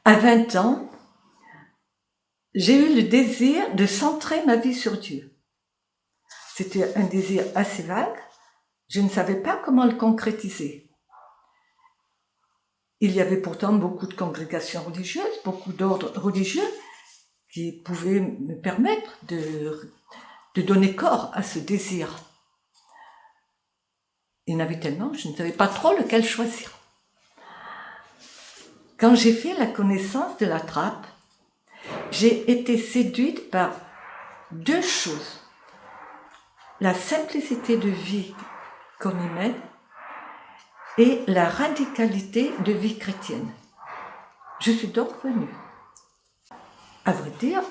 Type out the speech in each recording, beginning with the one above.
À 20 ans, j'ai eu le désir de centrer ma vie sur Dieu. C'était un désir assez vague. Je ne savais pas comment le concrétiser. Il y avait pourtant beaucoup de congrégations religieuses, beaucoup d'ordres religieux qui pouvaient me permettre de donner corps à ce désir. Il y en avait tellement, je ne savais pas trop lequel choisir. Quand j'ai fait la connaissance de la trappe, j'ai été séduite par deux choses. La simplicité de vie qu'on y mène et la radicalité de vie chrétienne. Je suis donc venue. À vrai dire,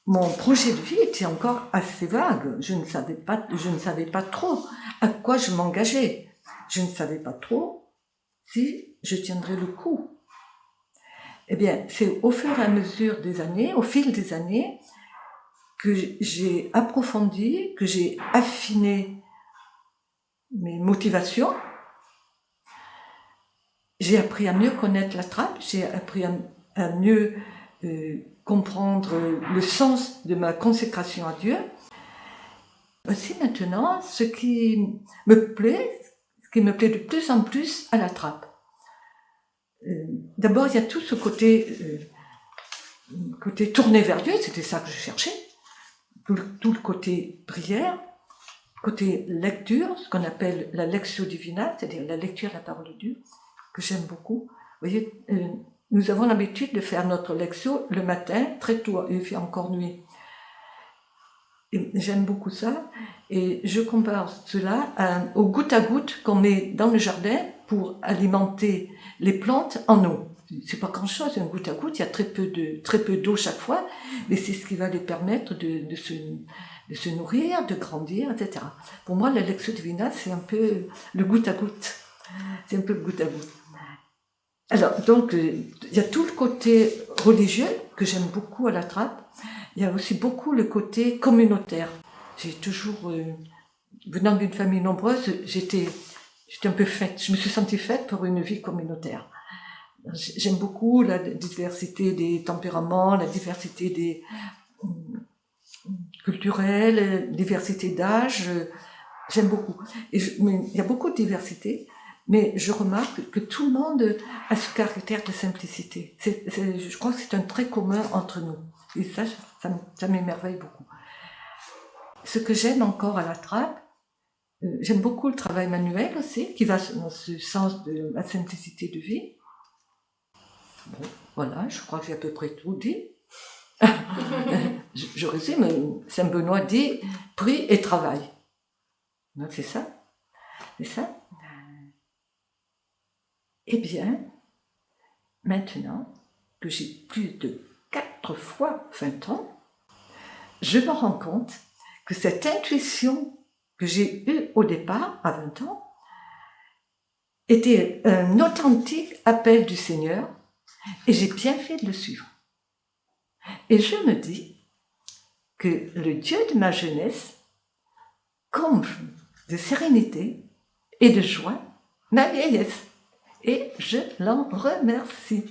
mon projet de vie était encore assez vague. Je ne savais pas trop à quoi je m'engageais. Je ne savais pas trop si je tiendrais le coup. Eh bien, c'est au fur et à mesure des années, au fil des années, que j'ai approfondi, que j'ai affiné mes motivations. J'ai appris à mieux connaître la trappe, j'ai appris à mieux comprendre le sens de ma consécration à Dieu. Aussi maintenant, ce qui me plaît de plus en plus à la trappe. D'abord, il y a tout ce côté tourné vers Dieu, c'était ça que je cherchais. Tout le côté prière, côté lecture, ce qu'on appelle la lectio divina, c'est-à-dire la lecture de la parole de Dieu, que j'aime beaucoup. Vous voyez, nous avons l'habitude de faire notre lectio le matin, très tôt, il fait encore nuit. Et j'aime beaucoup ça, et je compare cela au goutte à goutte qu'on met dans le jardin pour alimenter les plantes en eau. C'est pas grand-chose, un goutte à goutte, il y a très peu d'eau chaque fois, mais c'est ce qui va les permettre de se nourrir, de grandir, etc. Pour moi, la lectio divina, c'est un peu le goutte à goutte. C'est un peu le goutte à goutte. Alors, donc, il y a tout le côté religieux que j'aime beaucoup à la trappe. Il y a aussi beaucoup le côté communautaire. J'ai toujours, venant d'une famille nombreuse, j'étais un peu faite. Je me suis sentie faite pour une vie communautaire. J'aime beaucoup la diversité des tempéraments, la diversité des culturels, la diversité d'âge. J'aime beaucoup. Mais il y a beaucoup de diversité. Mais je remarque que tout le monde a ce caractère de simplicité. Je crois que c'est un trait commun entre nous. Et ça m'émerveille beaucoup. Ce que j'aime encore à la trappe, j'aime beaucoup le travail manuel aussi, qui va dans ce sens de la simplicité de vie. Bon, voilà, je crois que j'ai à peu près tout dit. Je résume, Saint Benoît dit « prie et travail ». C'est ça. C'est ça. Eh bien, maintenant que j'ai plus de 4 fois 20 ans, je me rends compte que cette intuition que j'ai eue au départ, à 20 ans, était un authentique appel du Seigneur, et j'ai bien fait de le suivre. Et je me dis que le Dieu de ma jeunesse comble de sérénité et de joie ma vieillesse. Et je l'en remercie.